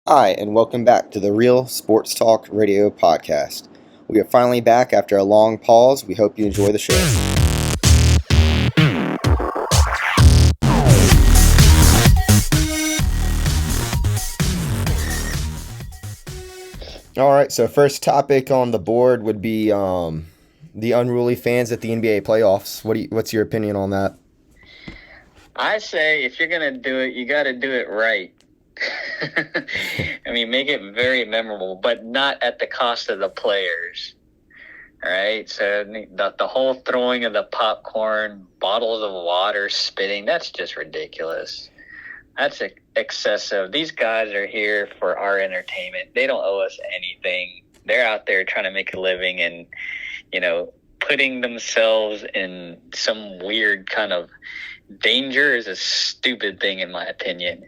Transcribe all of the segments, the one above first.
Hi, and welcome back to the Real Sports Talk Radio Podcast. We are finally back after a long pause. We hope you enjoy the show. All right, so first topic on the board would be the unruly fans at the NBA playoffs. What's your opinion on that? I say if you're going to do it, you got to do it right. I mean, make it very memorable, but not at the cost of the players. All right? So the whole throwing of the popcorn, bottles of water, spitting, that's just ridiculous. That's excessive. These guys are here for our entertainment. They don't owe us anything. They're out there trying to make a living and, putting themselves in some weird kind of danger is a stupid thing in my opinion.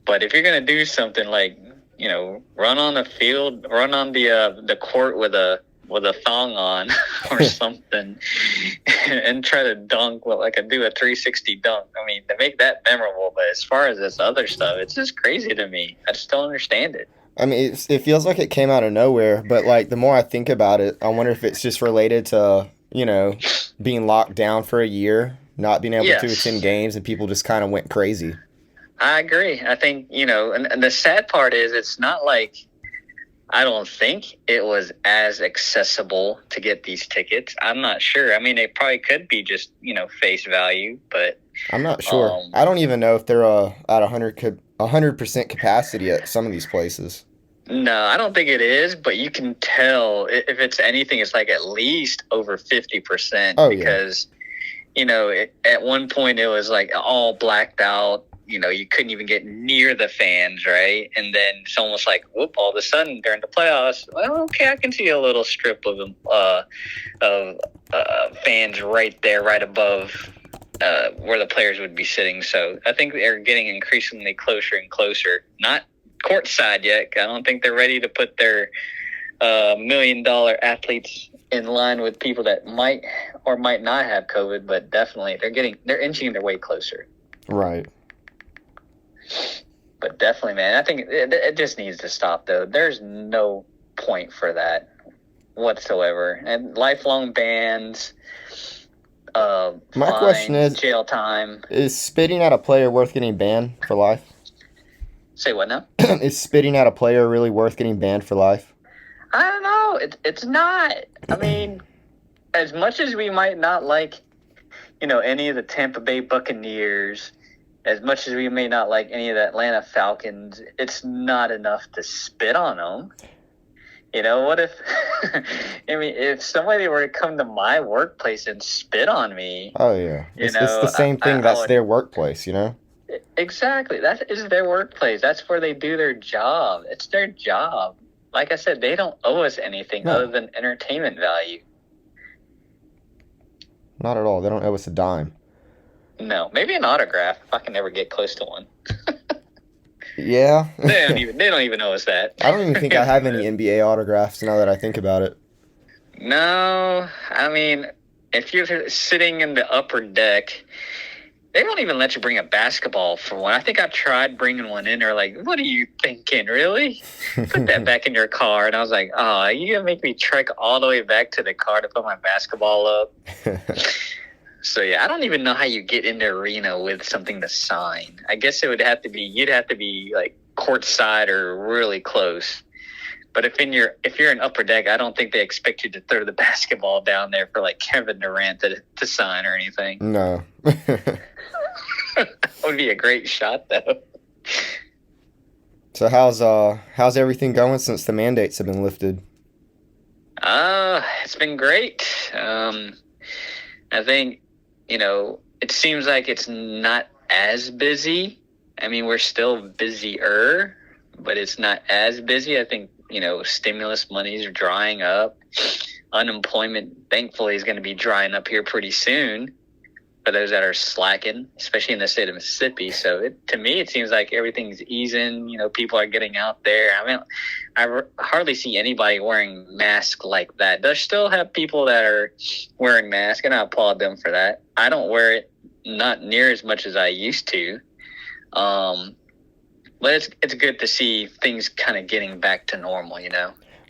But if you're going to do something like, run on the field, run on the court with a thong on or something and try to dunk, do a 360 dunk. I mean, to make that memorable, but as far as this other stuff, it's just crazy to me. I just don't understand it. I mean, it feels like it came out of nowhere, but the more I think about it, I wonder if it's just related to, being locked down for a year, not being able to attend games, and people just kind of went crazy. I agree. I think, and the sad part is it's not like I don't think it was as accessible to get these tickets. I'm not sure. I mean, it probably could be just, face value, but I'm not sure. I don't even know if they're at 100% capacity at some of these places. No, I don't think it is, but you can tell if it's anything, it's like at least over 50%. Oh, because, at one point it was like all blacked out. You couldn't even get near the fans, right? And then it's almost like, whoop, all of a sudden during the playoffs, well, okay, I can see a little strip of fans right there, right above where the players would be sitting. So I think they're getting increasingly closer and closer. Not courtside yet. I don't think they're ready to put their $1 million athletes in line with people that might or might not have COVID, but definitely they're inching their way closer. Right. But definitely, man, I think it just needs to stop, though. There's no point for that whatsoever. And lifelong bans, my question is, jail time. Is spitting at a player worth getting banned for life? Say what now? Is spitting at a player really worth getting banned for life? I don't know. It's not. I mean, as much as we might not like, any of the Tampa Bay Buccaneers, as much as we may not like any of the Atlanta Falcons, it's not enough to spit on them. What if, if somebody were to come to my workplace and spit on me? Oh, yeah. It's the same thing. That's their workplace, Exactly. That is their workplace. That's where they do their job. It's their job. Like I said, they don't owe us anything other than entertainment value. Not at all. They don't owe us a dime. No, maybe an autograph if I can ever get close to one. Yeah. They don't even know us that. I don't even think I have any NBA autographs now that I think about it. No, I mean, if you're sitting in the upper deck, they don't even let you bring a basketball for one. I think I tried bringing one in. They're like, what are you thinking, really? Put that back in your car. And I was like, oh, you going to make me trek all the way back to the car to put my basketball up? So, yeah, I don't even know how you get in the arena with something to sign. I guess you'd have to be like courtside or really close. But if you're in upper deck, I don't think they expect you to throw the basketball down there for like Kevin Durant to sign or anything. No. That would be a great shot, though. So how's everything going since the mandates have been lifted? It's been great. I think, it seems like it's not as busy. I mean, we're still busier, but it's not as busy. I think, stimulus monies are drying up. Unemployment, thankfully, is going to be drying up here pretty soon for those that are slacking, especially in the state of Mississippi. So to me, it seems like everything's easing. People are getting out there. I mean, I hardly see anybody wearing masks like that. There's still have people that are wearing masks, and I applaud them for that. I don't wear it not near as much as I used to. But it's good to see things kind of getting back to normal,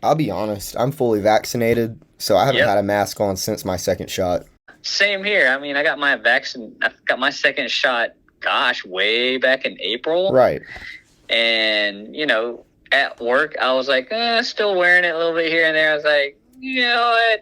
I'll be honest, I'm fully vaccinated, so I haven't Yep. had a mask on since my second shot. Same here. I mean, I got my second shot, gosh, way back in April. Right. And, at work, I was like, still wearing it a little bit here and there. I was like, you know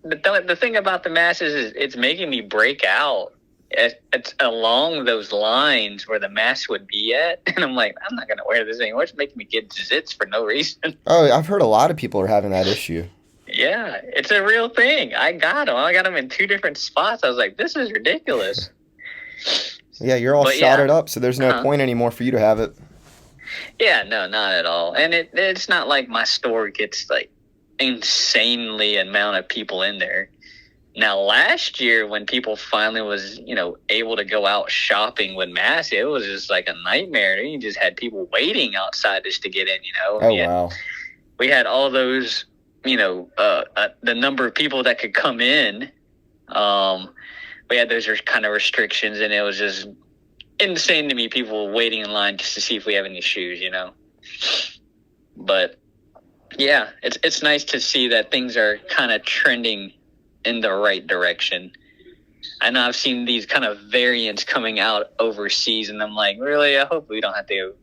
what? The thing about the mask is it's making me break out. It's along those lines where the mask would be at. And I'm like, I'm not going to wear this anymore. It's making me get zits for no reason. Oh, I've heard a lot of people are having that issue. Yeah, it's a real thing. I got them in 2 different spots. I was like, this is ridiculous. Yeah, you're all shotted up, so there's no point anymore for you to have it. Yeah, no, not at all. And it's not like my store gets like insanely amount of people in there. Now, last year when people finally was, able to go out shopping with masks, it was just like a nightmare. You just had people waiting outside just to get in, Oh, wow. We had all those, the number of people that could come in. We had those kind of restrictions, and it was just insane to me, people waiting in line just to see if we have any shoes, But, yeah, it's nice to see that things are kind of trending in the right direction. I know I've seen these kind of variants coming out overseas, and I'm like, really? I hope we don't have to,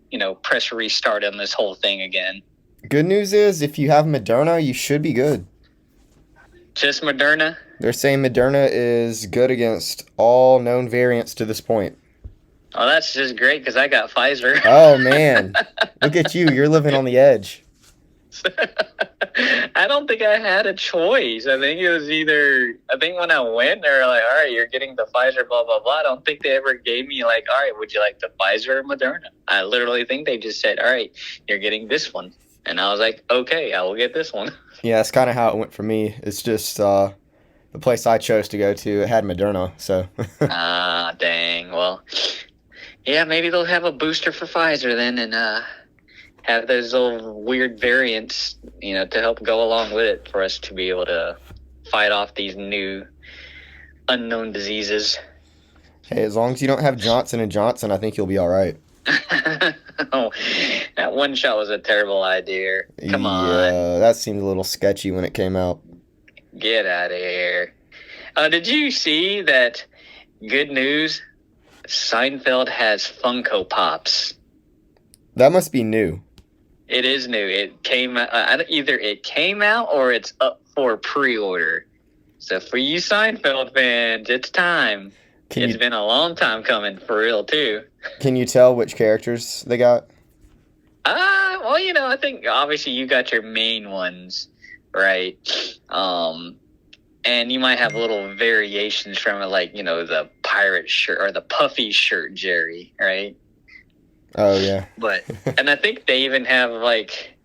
press restart on this whole thing again. Good news is, if you have Moderna, you should be good. Just Moderna? They're saying Moderna is good against all known variants to this point. Oh, that's just great, because I got Pfizer. Oh, man. Look at you. You're living on the edge. I don't think I had a choice. I think when I went, they were like, all right, you're getting the Pfizer, blah, blah, blah. I don't think they ever gave me like, all right, would you like the Pfizer or Moderna? I literally think they just said, all right, you're getting this one. And I was like, okay, I will get this one. Yeah, that's kind of how it went for me. It's just the place I chose to go to, it had Moderna, so. Dang. Well, yeah, maybe they'll have a booster for Pfizer then, and have those little weird variants, to help go along with it for us to be able to fight off these new unknown diseases. Hey, as long as you don't have Johnson & Johnson, I think you'll be all right. Oh, that one shot was a terrible idea. Come on. Yeah, that seemed a little sketchy when it came out. Get out of here. Did you see that? Good news, Seinfeld has Funko Pops. That must be new. It is new. It came out, either it came out or it's up for pre-order. So for you Seinfeld fans, it's time. It's been a long time coming, for real, too. Can you tell which characters they got? Well, I think obviously you got your main ones, right? And you might have little variations from it, like, the pirate shirt or the puffy shirt Jerry, right? Oh, yeah. And I think they even have, like,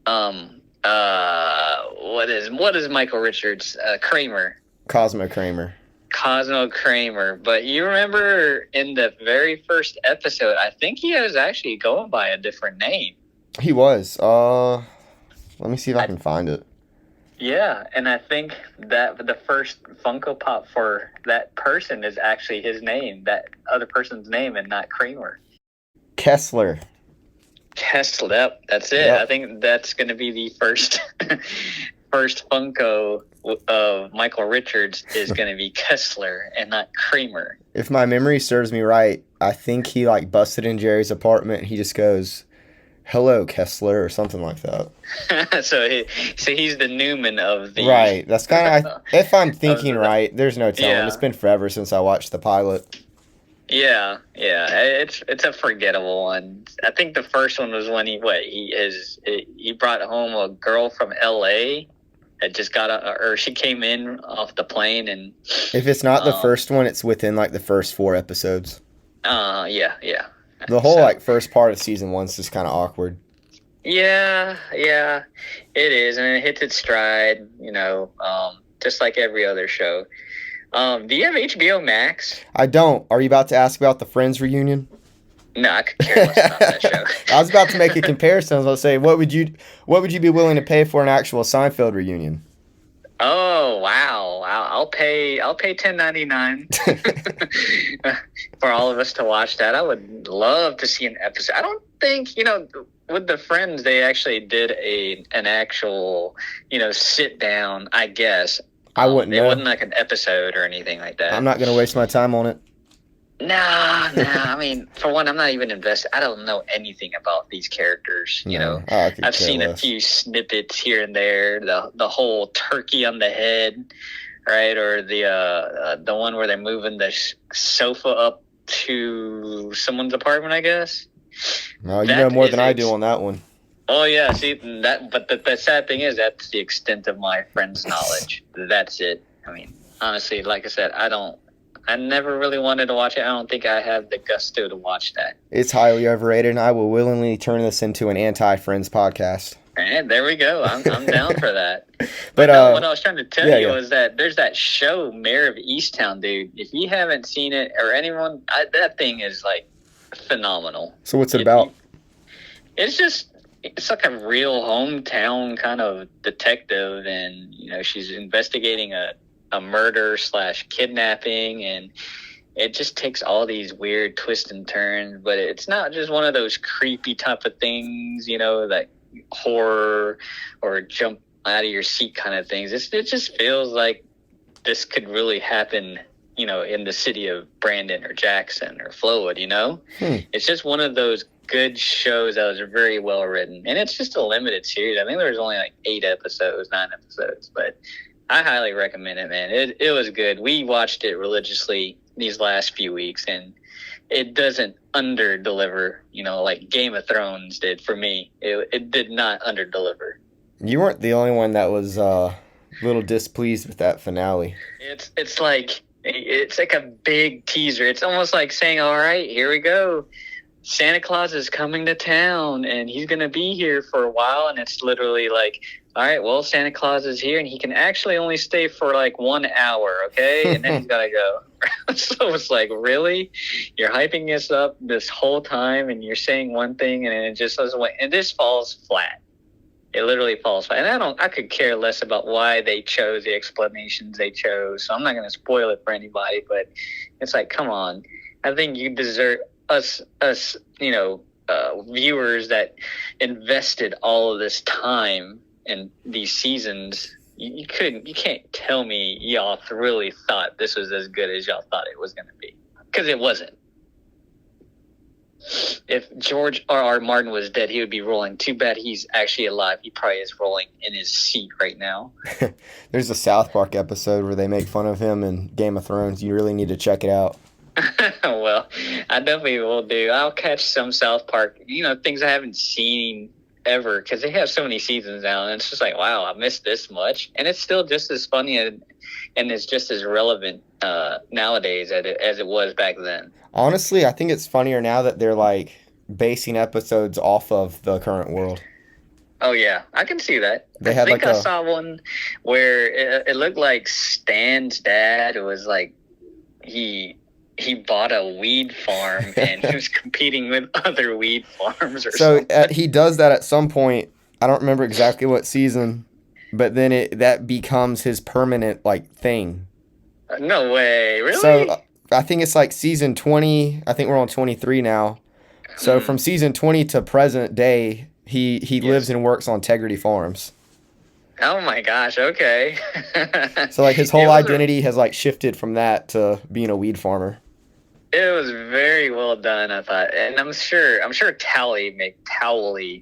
what is Michael Richards? Kramer. Cosmo Kramer. But you remember in the very first episode, I think he was actually going by a different name. He was. Let me see if I can find it. Yeah, and I think that the first Funko Pop for that person is actually his name, that other person's name, and not Kramer. Kessler. Yep, that's it. Yep. I think that's going to be the first Funko of Michael Richards is going to be Kessler and not Kramer. If my memory serves me right, I think he busted in Jerry's apartment and he just goes, "Hello, Kessler," or something like that. so he's the Newman of the... Right. That's kind of... if I'm thinking right, there's no telling. Yeah. It's been forever since I watched the pilot. Yeah. It's a forgettable one. I think the first one was when he brought home a girl from L.A. that just she came in off the plane, and... If it's not the first one, it's within, the first 4 episodes. Yeah. The whole, first part of season 1's just kind of awkward. Yeah, it is, and it hits its stride, just like every other show. Do you have HBO Max? I don't. Are you about to ask about the Friends reunion? No, I could care less about that show. I was about to make a comparison. I was going to say, what would you be willing to pay for an actual Seinfeld reunion? Oh, wow. I'll pay $10.99 for all of us to watch that. I would love to see an episode. think, with the Friends, they actually did an actual, sit down, I guess. I wouldn't It know. wasn't like an episode or anything like that. I'm not going to waste my time on it. Nah. I mean, for one, I'm not even invested. I don't know anything about these characters. I've seen a few snippets here and there. The whole turkey on the head, right? Or the one where they're moving the sofa up to someone's apartment, I guess. No, you know more than I do on that one. Oh yeah, see that. But the sad thing is, that's the extent of my Friends' knowledge. That's it. I mean, honestly, like I said, I never really wanted to watch it. I don't think I have the gusto to watch that. It's highly overrated, and I will willingly turn this into an anti-Friends podcast. And there we go. I'm down for that. But no, what I was trying to tell you was that there's that show, Mayor of Easttown, dude. If you haven't seen it, or anyone, that thing is like phenomenal. So what's it about? It's like a real hometown kind of detective, and she's investigating a murder / kidnapping, and it just takes all these weird twists and turns. But it's not just one of those creepy type of things, like horror or jump out of your seat kind of things. It just feels like this could really happen, in the city of Brandon or Jackson or Flowood. It's just one of those good shows that was very well written, and it's just a limited series. I think there was only like 9 episodes, but I highly recommend it, man. It was good. We watched it religiously these last few weeks, and it doesn't under-deliver, like Game of Thrones did for me. It did not under-deliver. You weren't the only one that was a little displeased with that finale. It's like a big teaser. It's almost like saying, all right, here we go. Santa Claus is coming to town, and he's going to be here for a while, and it's literally like, all right, well, Santa Claus is here, and he can actually only stay for like 1 hour, okay? And then he's got to go. So it's like, really? You're hyping us up this whole time, and you're saying one thing, and it just doesn't wait. And this falls flat. It literally falls flat. And I could care less about why they chose the explanations they chose, so I'm not going to spoil it for anybody, but it's like, come on. I think you deserve us, viewers that invested all of this time in these seasons. You can't tell me y'all really thought this was as good as y'all thought it was going to be, because it wasn't. If George R.R. Martin was dead, he would be rolling. Too bad he's actually alive. He probably is rolling in his seat right now. There's a South Park episode where they make fun of him in Game of Thrones. You really need to check it out. Well, I definitely will do. I'll catch some South Park, things I haven't seen ever, because they have so many seasons now, and it's just like, wow, I missed this much. And it's still just as funny and it's just as relevant nowadays as it was back then. Honestly, I think it's funnier now that they're like basing episodes off of the current world. Oh yeah, I can see that. I saw one where it looked like Stan's dad was like he bought a weed farm and he was competing with other weed farms or something. So he does that at some point. I don't remember exactly what season, but then that becomes his permanent like thing. No way, really? So I think it's like season 20. I think we're on 23 now. So from season 20 to present day, he lives and works on Integrity Farms. Oh my gosh, okay. So like his whole identity has like shifted from that to being a weed farmer. It was very well done, I thought. And I'm sure Towley,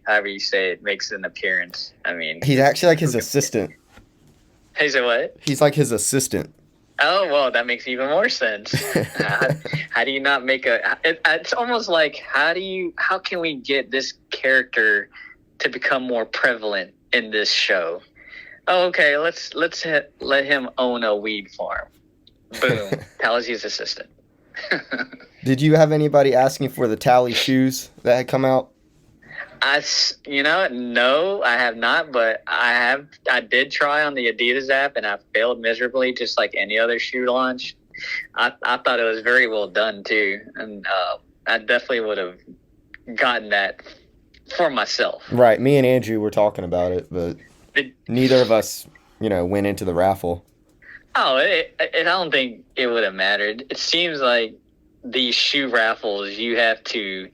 however you say it, makes an appearance. I mean, he's actually like his assistant. He's a what? He's like his assistant. Oh, well, that makes even more sense. How do you not make it's almost like, how can we get this character to become more prevalent in this show? Oh, okay, let's let him own a weed farm. Boom. Towley's his assistant. Did you have anybody asking for the Tally shoes that had come out? No, I have not, but I did try on the Adidas app, and I failed miserably, just like any other shoe launch. I thought it was very well done too, and I definitely would have gotten that for myself. Right, me and Andrew were talking about it, but neither of us, went into the raffle. Oh, I don't think it would have mattered. It seems like these shoe raffles, you have to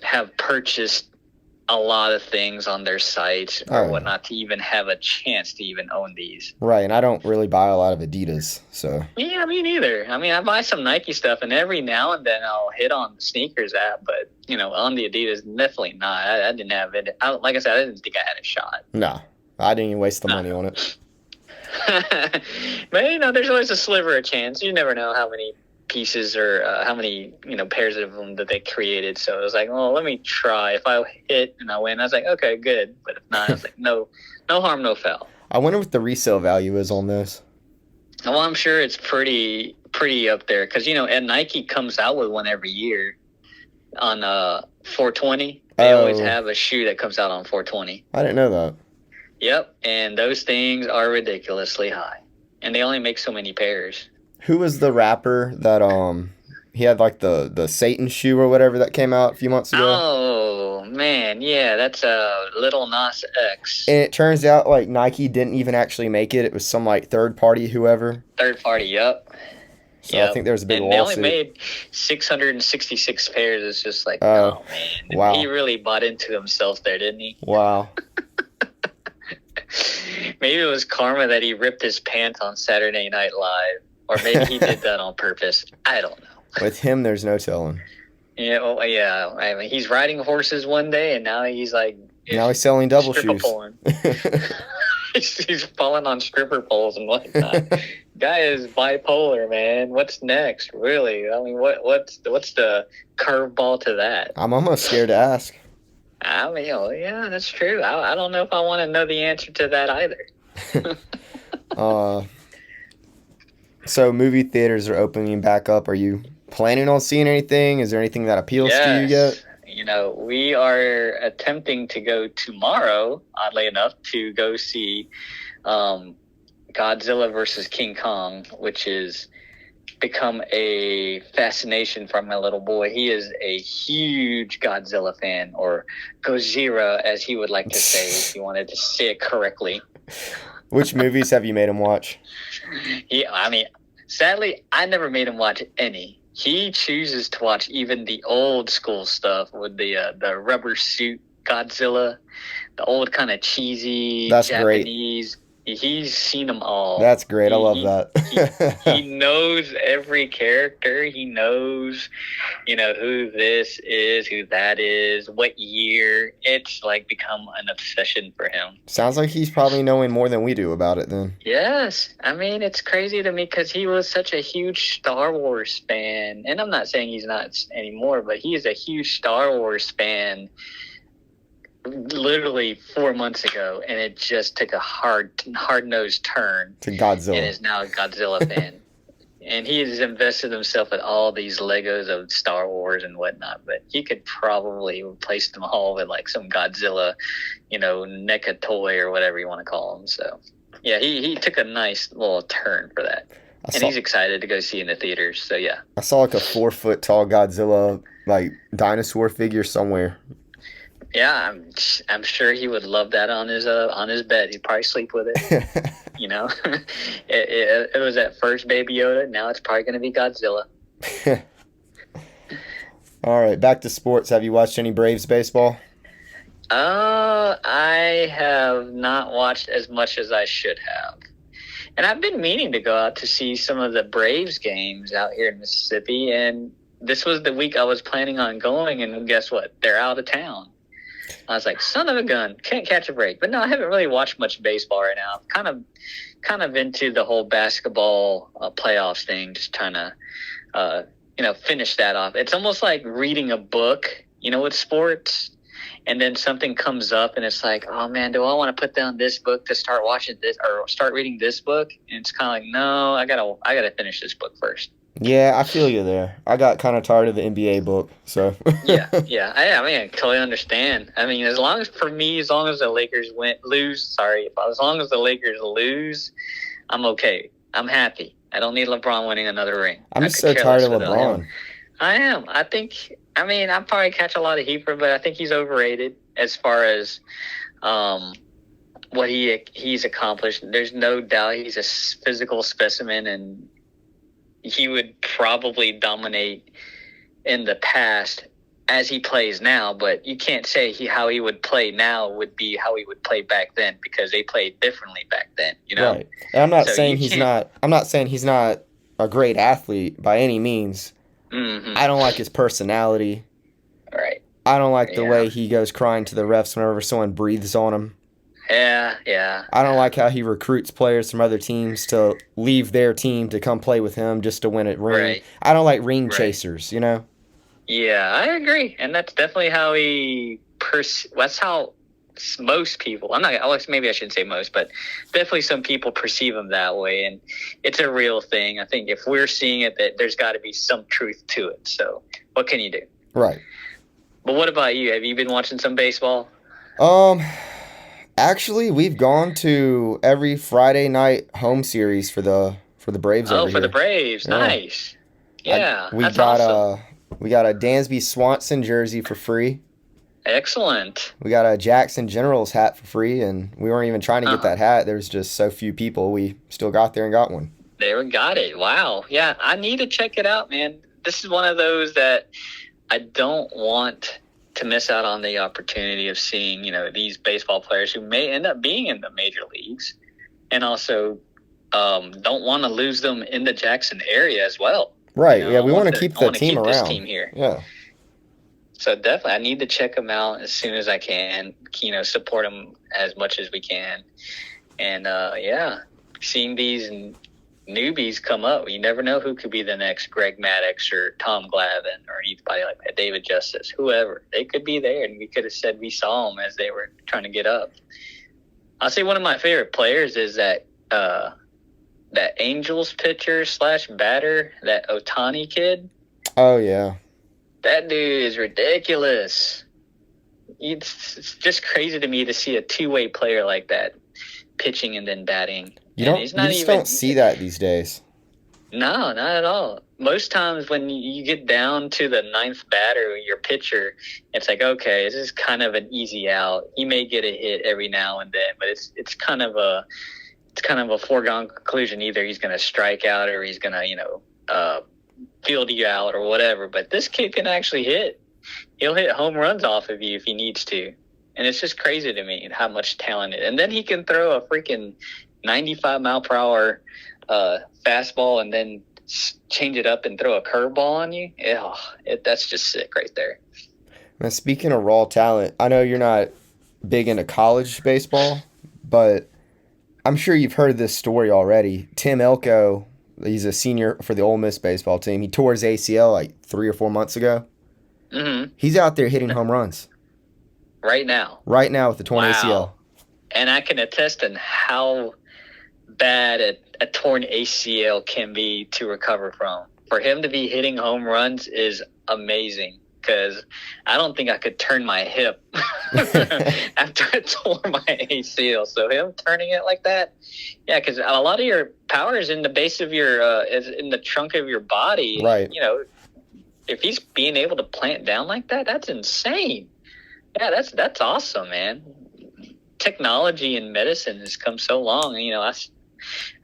have purchased a lot of things on their site or whatnot to even have a chance to even own these. Right, and I don't really buy a lot of Adidas, so. Yeah, me neither. I mean, I buy some Nike stuff, and every now and then I'll hit on the sneakers app, but, on the Adidas, definitely not. I didn't have it. Like I said, I didn't think I had a shot. No, I didn't even waste the money on it. But, there's always a sliver of chance. You never know how many pieces or how many pairs of them that they created. So I was like, well, let me try. If I hit and I win, I was like, okay, good. But if not, I was like, no harm, no foul. I wonder what the resale value is on this. Well, I'm sure it's pretty up there because and Nike comes out with one every year on 420. They always have a shoe that comes out on 420. I didn't know that. Yep, and those things are ridiculously high, and they only make so many pairs. Who was the rapper that he had like the Satan shoe or whatever that came out a few months ago? Oh man, yeah, that's Little Nas X. And it turns out like Nike didn't even actually make it. It was some like third party whoever. Third party, yep. So yep. I think there was a big lawsuit. They only made 666 pairs. It's just like, oh man, wow. He really bought into himself there, didn't he? Wow. Maybe it was karma that he ripped his pants on Saturday Night Live. Or maybe he did that on purpose. I don't know. With him, there's no telling. Yeah, well, yeah. I mean, he's riding horses one day, and now he's like... Now he's selling double shoes. He's falling on stripper poles and whatnot. Guy is bipolar, man. What's next, really? I mean, what's the curveball to that? I'm almost scared to ask. I mean, yeah, that's true. I don't know if I want to know the answer to that either. So movie theaters are opening back up. Are you planning on seeing anything? Is there anything that appeals to you yet? We are attempting to go tomorrow, oddly enough, to go see Godzilla versus King Kong, which has become a fascination for my little boy. He is a huge Godzilla fan, or Gojira, as he would like to say, if you wanted to say it correctly. Which movies have you made him watch? Yeah, I mean, sadly, I never made him watch any. He chooses to watch even the old school stuff with the rubber suit Godzilla, the old kind of cheesy Japanese. Great. He's seen them all. That's great. I love that. He knows every character. He knows, who this is, who that is, what year. It's like become an obsession for him. Sounds like he's probably knowing more than we do about it then. Yes. I mean, it's crazy to me because he was such a huge Star Wars fan. And I'm not saying he's not anymore, but he is a huge Star Wars fan. Literally 4 months ago, and it just took a hard-nosed turn to Godzilla, and is now a Godzilla fan. And he has invested himself in all these Legos of Star Wars and whatnot, but he could probably replace them all with like some Godzilla, NECA toy or whatever you want to call them. So yeah, he took a nice little turn for that. And he's excited to go see in the theaters. So yeah, I saw like a 4 foot tall Godzilla like dinosaur figure somewhere. Yeah, I'm sure he would love that on his bed. He'd probably sleep with it. It was at first Baby Yoda. Now it's probably going to be Godzilla. All right, back to sports. Have you watched any Braves baseball? I have not watched as much as I should have. And I've been meaning to go out to see some of the Braves games out here in Mississippi. And this was the week I was planning on going. And guess what? They're out of town. I was like, son of a gun, can't catch a break. But no, I haven't really watched much baseball right now. I'm kind of into the whole basketball playoffs thing, just trying to, finish that off. It's almost like reading a book, with sports, and then something comes up and it's like, oh man, do I want to put down this book to start watching this or start reading this book? And it's kind of like, no, I gotta finish this book first. Yeah, I feel you there. I got kind of tired of the NBA book, so. yeah. I mean, I totally understand. I mean, as long as the Lakers lose, I'm okay. I'm happy. I don't need LeBron winning another ring. I'm so tired of LeBron. I am. I'll probably catch a lot of heat for it, but I think he's overrated as far as what he's accomplished. There's no doubt he's a physical specimen, and he would probably dominate in the past as he plays now, but you can't say how he would play now would be how he would play back then, because they played differently back then, you know? Right. And I'm not So saying you he's can't. not. I'm not saying he's not a great athlete by any means. Mm-hmm. I don't like his personality. Right. I don't like the Yeah. way he goes crying to the refs whenever someone breathes on him. Yeah. I don't like how he recruits players from other teams to leave their team to come play with him just to win a ring. Right. I don't like ring Right. chasers, you know? Yeah, I agree, and that's definitely how that's how most people. Maybe I shouldn't say most, but definitely some people perceive him that way, and it's a real thing. I think if we're seeing it, that there's got to be some truth to it. So, what can you do? Right. But what about you? Have you been watching some baseball? Actually, we've gone to every Friday night home series for the Braves over Oh, for here. the Braves, Yeah. nice. Yeah, We that's got awesome. we got a Dansby Swanson jersey for free. Excellent. We got a Jackson Generals hat for free, and we weren't even trying to get that hat. There was just so few people. We still got there and got one. There we got it. Wow. Yeah, I need to check it out, man. This is one of those that I don't want to miss out on the opportunity of seeing, these baseball players who may end up being in the major leagues, and also don't want to lose them in the Jackson area as well. Right. Yeah, we want to keep the team around. This team here. Yeah. So definitely, I need to check them out as soon as I can. Support them as much as we can, and seeing these newbies come up, you never know who could be the next Greg Maddux or Tom Glavine or anybody like that, David Justice, whoever. They could be there, and we could have said we saw them as they were trying to get up. I'll say one of my favorite players is that Angels pitcher / batter, that Ohtani kid. Oh, yeah. That dude is ridiculous. It's just crazy to me to see a two-way player like that pitching and then batting. You don't see that these days. No, not at all. Most times when you get down to the ninth batter, your pitcher, it's like, okay, this is kind of an easy out. He may get a hit every now and then, but it's kind of a foregone conclusion. Either he's going to strike out or he's going to field you out or whatever. But this kid can actually hit. He'll hit home runs off of you if he needs to. And it's just crazy to me how much talent it is. And then he can throw a freaking 95 mile per hour fastball and then change it up and throw a curveball on you. That's just sick right there. Now, speaking of raw talent, I know you're not big into college baseball, but I'm sure you've heard this story already. Tim Elko, he's a senior for the Ole Miss baseball team. He tore his ACL like 3 or 4 months ago. Mm-hmm. He's out there hitting home runs. Right now with the torn ACL. And I can attest to how bad a torn ACL can be to recover from. For him to be hitting home runs is amazing, because I don't think I could turn my hip after I tore my ACL. So him turning it like that, yeah, because a lot of your power is in the base of your is in the trunk of your body. Right. If he's being able to plant down like that, that's insane. Yeah, that's awesome, man. Technology and medicine has come so long.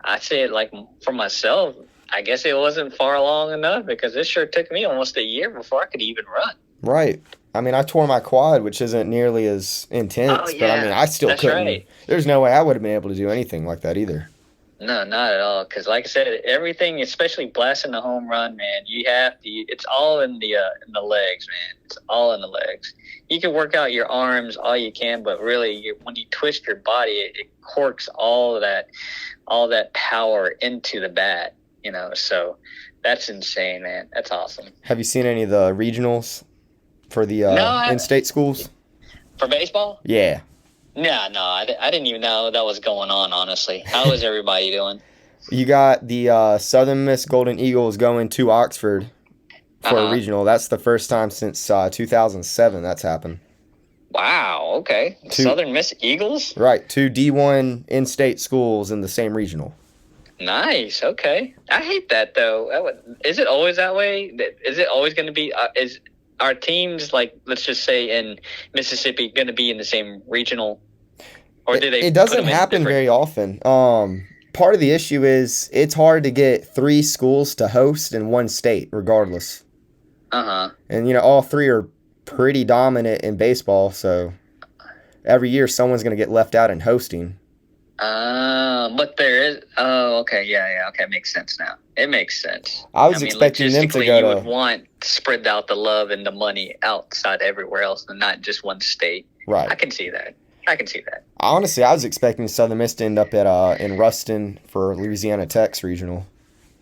I say it like for myself. I guess it wasn't far along enough, because it sure took me almost a year before I could even run. Right. I mean, I tore my quad, which isn't nearly as intense, Oh, yeah. but I mean, I still couldn't. Right. There's no way I would have been able to do anything like that either. No, not at all. Because, like I said, everything, especially blasting the home run, man, you have to. It's all in the legs, man. It's all in the legs. You can work out your arms all you can, but really, when you twist your body, it corks all that power into the bat. So that's insane, man. That's awesome. Have you seen any of the regionals for the in-state schools? For baseball? Yeah. No, I didn't even know that was going on, honestly. How is everybody doing? You got the Southern Miss Golden Eagles going to Oxford for a regional. That's the first time since 2007 that's happened. Wow, okay. Southern Miss Eagles? Right, 2 D1 in-state schools in the same regional. Nice, okay. I hate that, though. Is it always that way? Is it always going to be our teams, like, let's just say in Mississippi, going to be in the same regional? Or do they? It doesn't happen very often. Part of the issue is it's hard to get 3 schools to host in one state, regardless. Uh-huh. And, all 3 are pretty dominant in baseball, so every year someone's going to get left out in hosting. But there is. Oh, okay, yeah, okay, makes sense now. It makes sense. I was expecting them to go you would want to spread out the love and the money outside everywhere else, and not just one state. Right. I can see that. Honestly, I was expecting Southern Miss to end up at in Ruston for Louisiana Tech's regional.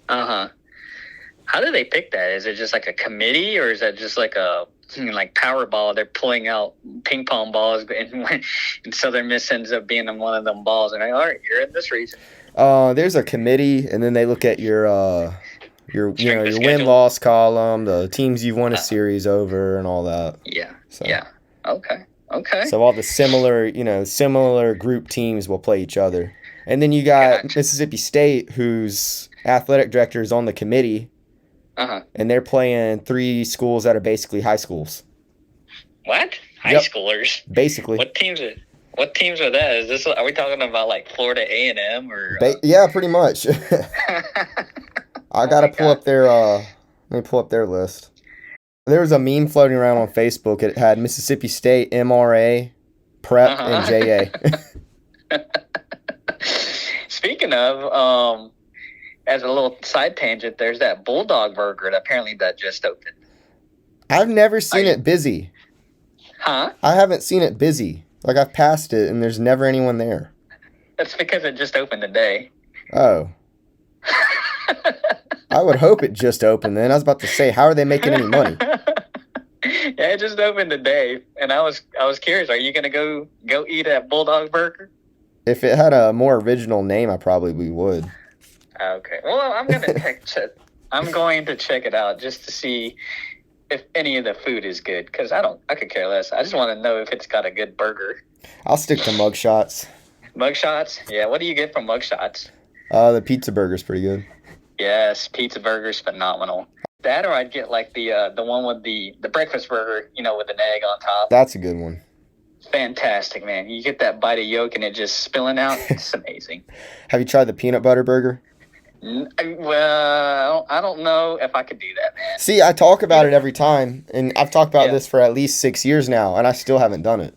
How do they pick that? Is it just like a committee, or is that just like a Powerball? They're pulling out ping pong balls, and Southern Miss ends up being on one of them balls, and all right, you're in this region. There's a committee, and then they look at your win-loss column, the teams you've won a series over, and all that. Yeah. So. Yeah. Okay. So all the similar group teams will play each other, and then you got Mississippi State, whose athletic director is on the committee. And they're playing 3 schools that are basically high schools. What? High schoolers? Basically. What teams are that? Are we talking about like Florida A&M or? Yeah, pretty much. I gotta pull up their. Let me pull up their list. There was a meme floating around on Facebook. It had Mississippi State, MRA, Prep, and JA. Speaking of, as a little side tangent, there's that Bulldog Burger that just opened. I've never seen it busy. Huh? I haven't seen it busy. Like, I've passed it, and there's never anyone there. That's because it just opened today. Oh. I would hope it just opened then. I was about to say, how are they making any money? Yeah, it just opened today, and I was curious. Are you gonna go eat at Bulldog Burger? If it had a more original name, I probably would. Okay. Well, I'm gonna I'm going to check it out just to see if any of the food is good. Because I could care less. I just want to know if it's got a good burger. I'll stick to Mugshots. Mugshots? Yeah. What do you get from Mugshots? The pizza burger's pretty good. Yes, pizza burger's phenomenal. That, or I'd get like the one with the breakfast burger, with an egg on top. That's a good one. Fantastic, man. You get that bite of yolk and it just spilling out. It's amazing. Have you tried the peanut butter burger? Well, I don't know if I could do that, man. See, I talk about it every time, and I've talked about this for at least 6 years now, and I still haven't done it.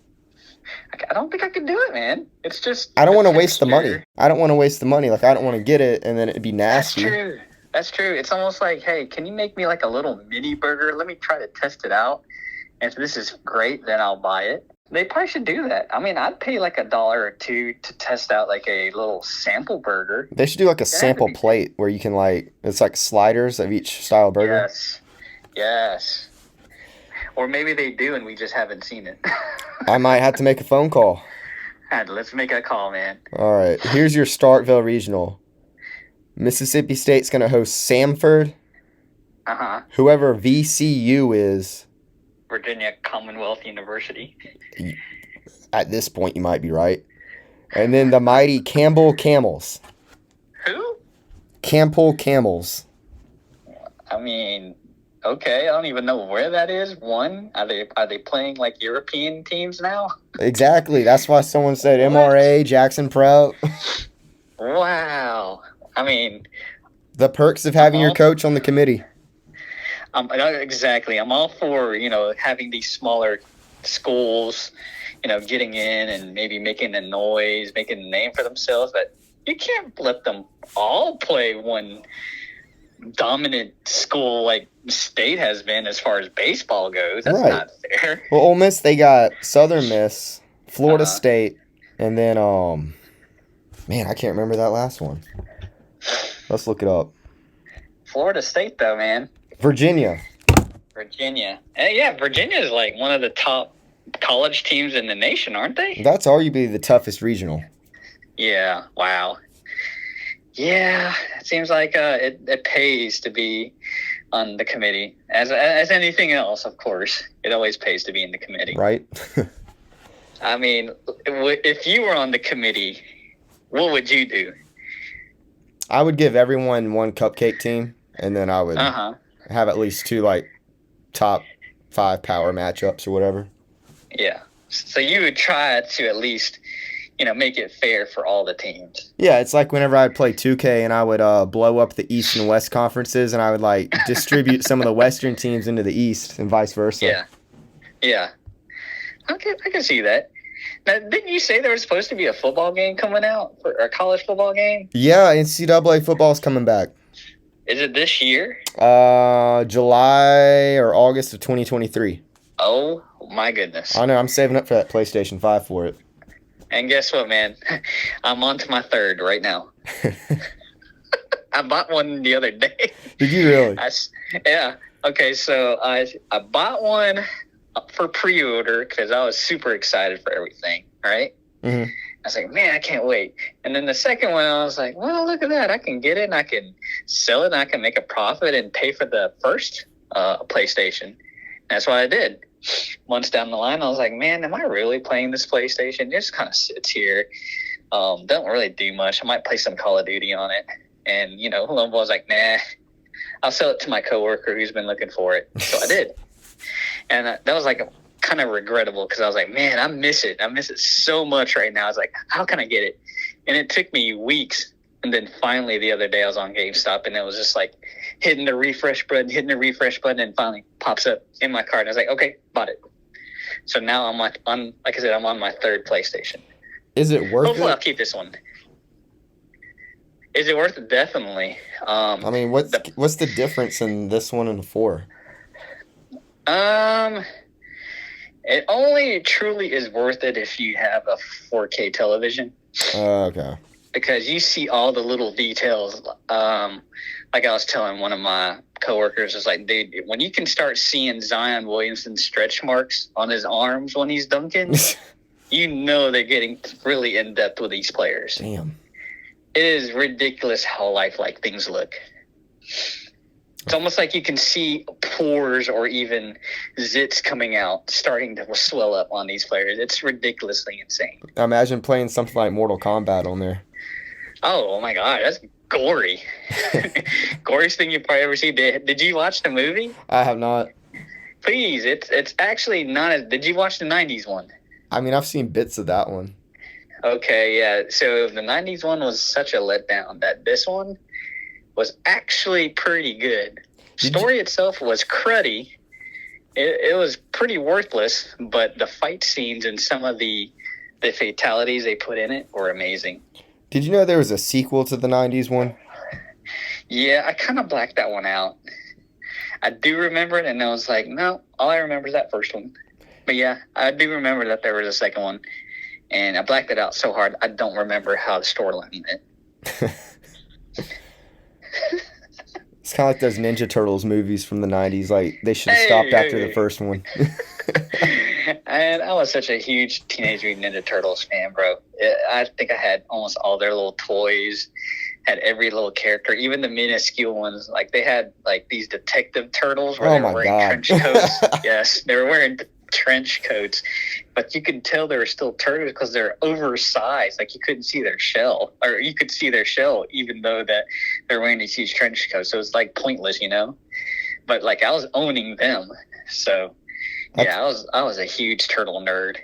I don't think I could do it, man. It's just... I don't want to waste the money. I don't want to waste the money. Like, I don't want to get it, and then it'd be nasty. That's true. It's almost like, hey, can you make me like a little mini burger? Let me try to test it out. And if this is great, then I'll buy it. They probably should do that. I mean, I'd pay like $1 or $2 to test out like a little sample burger. They should do like a sample plate where you can it's like sliders of each style burger. Yes. Or maybe they do and we just haven't seen it. I might have to make a phone call. Let's make a call, man. All right. Here's your Starkville Regional. Mississippi State's going to host Samford. Whoever VCU is. Virginia Commonwealth University. At this point, you might be right. And then the mighty Campbell Camels. Who? Campbell Camels. I mean, okay, I don't even know where that is. Are they playing like European teams now? Exactly. That's why someone said MRA, Jackson Prep. Wow. I mean, the perks of having your coach on the committee. Exactly. I'm all for, having these smaller schools, getting in and maybe making a noise, making a name for themselves, but you can't let them all play one dominant school like State has been as far as baseball goes. That's not fair. Well, Ole Miss, they got Southern Miss, Florida State, and then, man, I can't remember that last one. Let's look it up. Florida State, though, man. Virginia. Yeah, Virginia is like one of the top college teams in the nation, aren't they? That's arguably the toughest regional. Yeah, wow. Yeah, it seems like it pays to be on the committee. As anything else, of course. It always pays to be in the committee. Right. I mean, if you were on the committee, what would you do? I would give everyone one cupcake team, and then I would have at least 2 top 5 power matchups or whatever. Yeah. So you would try to at least, make it fair for all the teams. Yeah, it's like whenever I'd play 2K and I would blow up the East and West conferences, and I would distribute some of the Western teams into the East and vice versa. Yeah. Yeah. Okay, I can see that. Now, didn't you say there was supposed to be a football game coming out for a college football game? Yeah, NCAA football's coming back. Is it this year? July or August of 2023. Oh my goodness! I know. I'm saving up for that PlayStation 5 for it. And guess what, man? I'm on to my third right now. I bought one the other day. Did you really? Yeah. Okay, so I bought one for pre-order because I was super excited for everything, right? Mm-hmm. I was like, man, I can't wait. And then the second one, I was like, well, look at that. I can get it and I can sell it and I can make a profit and pay for the first PlayStation. That's what I did. Months down the line, I was like, man, am I really playing this PlayStation? It just kind of sits here. Don't really do much. I might play some Call of Duty on it. And, you know, Lone was like, nah, I'll sell it to my coworker who's been looking for it. So I did. And that was like kind of regrettable because I was like, man, I miss it. I miss it so much right now. I was like, how can I get it? And it took me weeks. And then finally the other day I was on GameStop and it was just like hitting the refresh button, and finally pops up in my cart. And I was like, okay, bought it. So now I'm like I said, I'm on my third PlayStation. Is it worth Hopefully it? I'll keep this one. Is it worth it? Definitely. I mean, what's the difference in this one and the 4? It only truly is worth it if you have a 4K television. Okay. Because you see all the little details. Like I was telling one of my coworkers, it's like, dude, when you can start seeing Zion Williamson's stretch marks on his arms when he's dunking, you know they're getting really in depth with these players. Damn. It is ridiculous how lifelike things look. It's almost like you can see pores or even zits coming out, starting to swell up on these players. It's ridiculously insane. Imagine playing something like Mortal Kombat on there. Oh my God, that's gory. Goriest thing you probably ever seen. Did you watch the movie? I have not. Please, it's actually not as. Did you watch the 90s one? I mean, I've seen bits of that one. Okay, yeah. So the 90s one was such a letdown that this one was actually pretty good. Story itself was cruddy. It was pretty worthless, but the fight scenes and some of the fatalities they put in it were amazing. Did you know there was a sequel to the 90s one? Yeah, I kind of blacked that one out. I do remember it, and I was like, no, all I remember is that first one. But yeah, I do remember that there was a second one, and I blacked it out so hard, I don't remember how the storyline went. It's kind of like those Ninja Turtles movies from the 90s. Like, they should have stopped after the first one. And I was such a huge Teenage Mutant Ninja Turtles fan, bro. I think I had almost all their little toys, had every little character, even the minuscule ones. Like, they had, like, these detective turtles where they were wearing trench coats. Yes, they were wearing trench coats. But you could tell they were still turtles because they're oversized. Like, you couldn't see their shell. Or you could see their shell even though that they're wearing these huge trench coats. So it's, like, pointless, you know? But, like, I was owning them. So... yeah, I was a huge turtle nerd.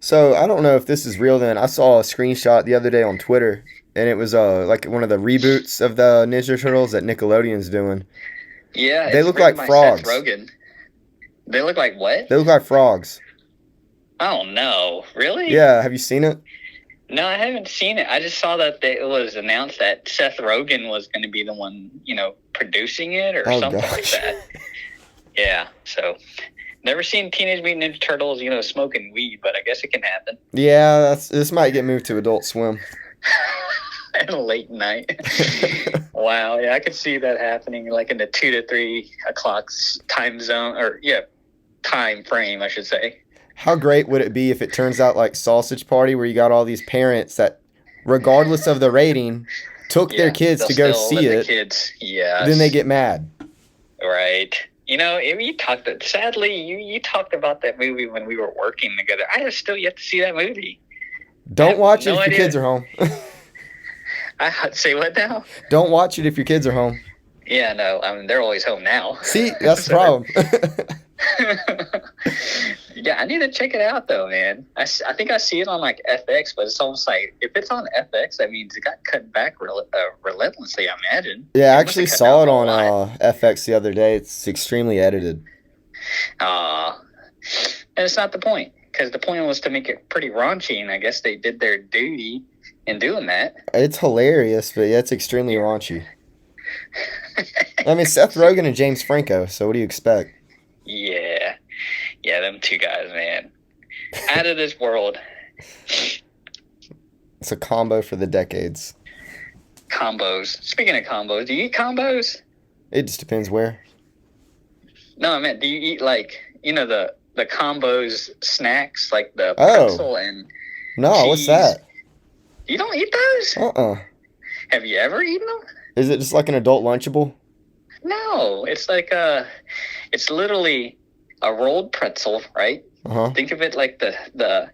So I don't know if this is real then. I saw a screenshot the other day on Twitter, and it was like one of the reboots of the Ninja Turtles that Nickelodeon's doing. Yeah, they look like frogs. Seth Rogen. They look like what? They look like frogs. Oh no, really? Yeah, have you seen it? No, I haven't seen it. I just saw that it was announced that Seth Rogen was going to be the one, producing it or something like that. Yeah, so... never seen Teenage Mutant Ninja Turtles, smoking weed, but I guess it can happen. Yeah, this might get moved to Adult Swim. At a late night. Wow, yeah, I could see that happening, like in the 2 to 3 o'clock time zone, time frame, I should say. How great would it be if it turns out like Sausage Party, where you got all these parents that, regardless of the rating, took their kids to go see it. Yes. Then they get mad. Right. You talked about that movie when we were working together. I have still yet to see that movie. Don't watch it if your kids are home. Say what now? Don't watch it if your kids are home. Yeah, no. I mean, they're always home now. See, that's the problem. Yeah, I need to check it out, though, man. I think I see it on, like, FX, but it's almost like, if it's on FX, that means it got cut back relentlessly, I imagine. Yeah, I actually saw it on FX the other day. It's extremely edited. Yeah, And it's not the point, because the point was to make it pretty raunchy, and I guess they did their duty in doing that. It's hilarious, but yeah, it's extremely raunchy. I mean, Seth Rogen and James Franco, so what do you expect? Yeah. Yeah, them two guys, man. Out of this world. It's a combo for the decades. Combos. Speaking of combos, do you eat combos? It just depends where. No, I meant, do you eat, like, the combos snacks, like the pretzel and no, cheese? What's that? You don't eat those? Have you ever eaten them? Is it just like an adult Lunchable? No, it's like it's literally a rolled pretzel, right? Uh-huh. Think of it like the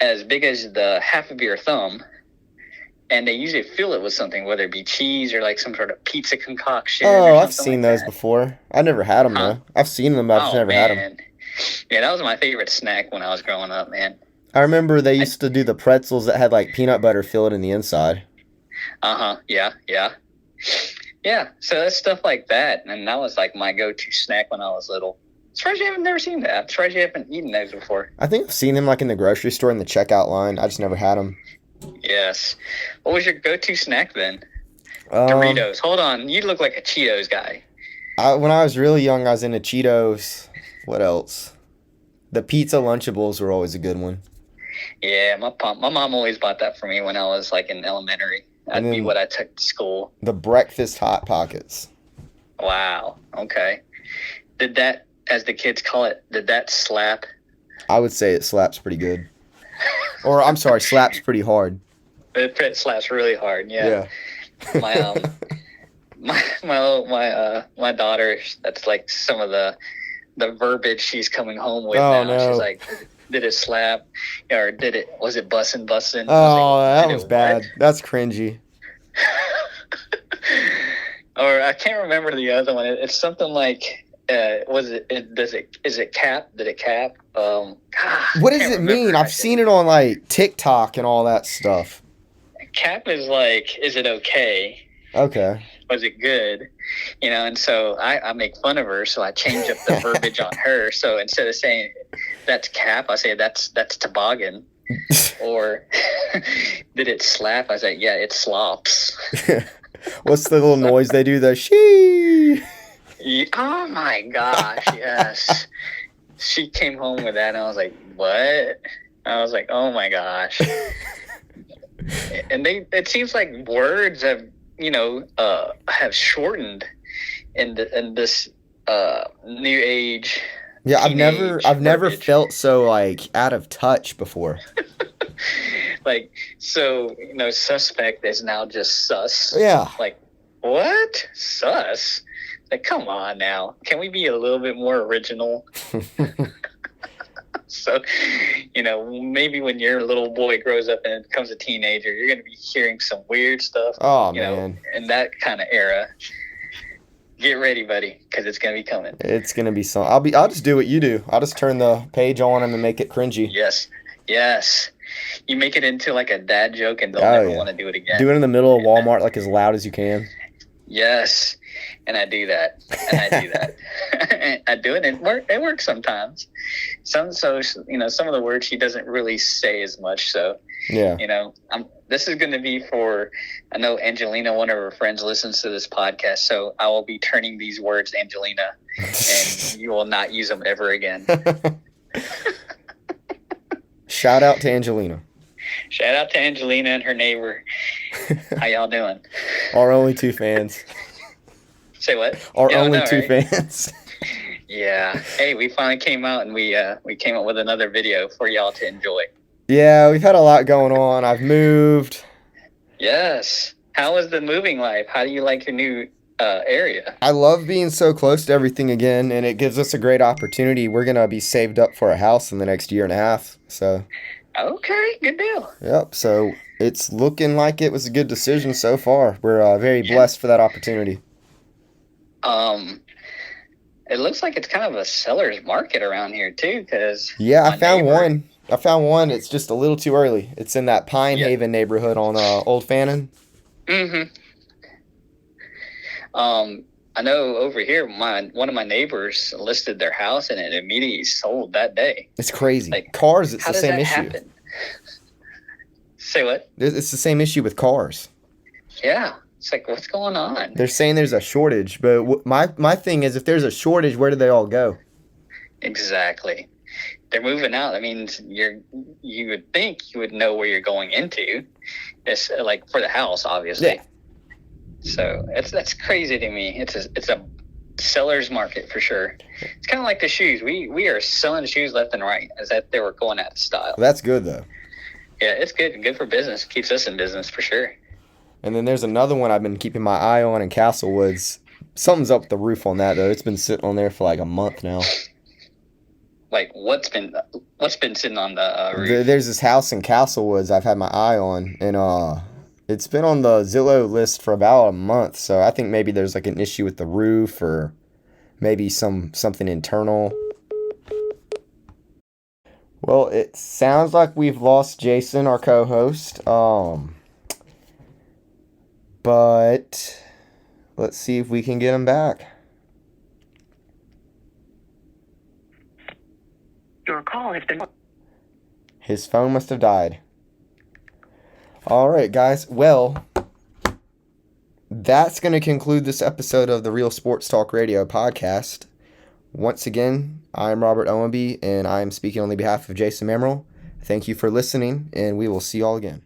as big as the half of your thumb, and they usually fill it with something, whether it be cheese or like some sort of pizza concoction. Oh, I've seen those before. I never had them though. I've seen them, but I've just never had them. Yeah, that was my favorite snack when I was growing up, man. I remember they used to do the pretzels that had like peanut butter filled in the inside. Yeah. Yeah, so that's stuff like that, and that was like my go-to snack when I was little. I'm surprised you haven't never seen that. I'm surprised you haven't eaten those before. I think I've seen them like in the grocery store in the checkout line. I just never had them. Yes. What was your go-to snack then? Doritos. Hold on, you look like a Cheetos guy. When I was really young, I was into Cheetos. What else? The pizza Lunchables were always a good one. Yeah, my mom always bought that for me when I was like in elementary. That'd be what I took to school. The breakfast Hot Pockets. Wow. Okay. Did that, as the kids call it, did that slap? I would say it slaps pretty good. Or, I'm sorry, slaps pretty hard. It slaps really hard, yeah. My daughter, that's like some of the verbiage she's coming home with now. No. She's like, did it slap? Or was it bussin'? Oh, that was bad. What? That's cringy. Or I can't remember the other one. It's something like, is it cap? Did it cap? What does it mean? I've seen it on like TikTok and all that stuff. Cap is like, is it okay? Okay. Was it good? And so I make fun of her, so I change up the verbiage on her. So instead of saying that's cap, I say that's toboggan. Or did it slap? I say, yeah, it slops. What's the little noise they do? The she. Oh my gosh, yes. She came home with that, and I was like, what? I was like, oh my gosh. And it seems like words have shortened in this new age. Yeah, I've never felt so like out of touch before. Like, so suspect is now just sus. Yeah. Like, what? Sus? Like, come on now. Can we be a little bit more original? So, maybe when your little boy grows up and becomes a teenager, you're going to be hearing some weird stuff. Oh, man. In that kind of era. Get ready, buddy, because it's going to be coming. It's going to be something. I'll just do what you do. I'll just turn the page on and make it cringy. Yes. You make it into like a dad joke, and they'll never want to do it again. Do it in the middle of Walmart, like as loud as you can. Yes. And I do that. I do it, and it works sometimes. Some of the words she doesn't really say as much. So, yeah. This is going to be for, I know Angelina, one of her friends, listens to this podcast. So I will be turning these words, Angelina, and you will not use them ever again. Shout out to Angelina. Shout out to Angelina and her neighbor. How y'all doing? Our only two fans. Say what? Our only two fans. Yeah. Hey, we finally came out, and we came up with another video for y'all to enjoy. Yeah, we've had a lot going on. I've moved. Yes. How is the moving life? How do you like your new area? I love being so close to everything again, and it gives us a great opportunity. We're going to be saved up for a house in the next year and a half. So. Okay, good deal. Yep, so it's looking like it was a good decision so far. We're very blessed for that opportunity. It looks like it's kind of a seller's market around here too, because I found one. It's just a little too early. It's in that Pine Haven neighborhood on Old Fannin. Mm-hmm. I know over here, one of my neighbors listed their house and it immediately sold that day. It's crazy. Like, cars, it's how the does same that issue. happen? Say what? It's the same issue with cars. Yeah. It's like, what's going on? They're saying there's a shortage, but my thing is, if there's a shortage, where do they all go? Exactly. They're moving out. That means you would think you would know where you're going into. It's like for the house, obviously. Yeah. So that's crazy to me. It's a seller's market for sure. It's kind of like the shoes. We are selling shoes left and right as if they were going out of style. Well, that's good though. Yeah, it's good for business. Keeps us in business for sure. And then there's another one I've been keeping my eye on in Castlewoods. Something's up the roof on that though. It's been sitting on there for like a month now. Like what's been sitting on the roof? There's this house in Castlewoods I've had my eye on, and it's been on the Zillow list for about a month. So I think maybe there's like an issue with the roof, or maybe something internal. Well, it sounds like we've lost Jason, our co-host. But let's see if we can get him back. Your call has been. His phone must have died. All right, guys. Well, that's going to conclude this episode of the Real Sports Talk Radio podcast. Once again, I'm Robert Owenby, and I'm speaking on the behalf of Jason Memrill. Thank you for listening, and we will see you all again.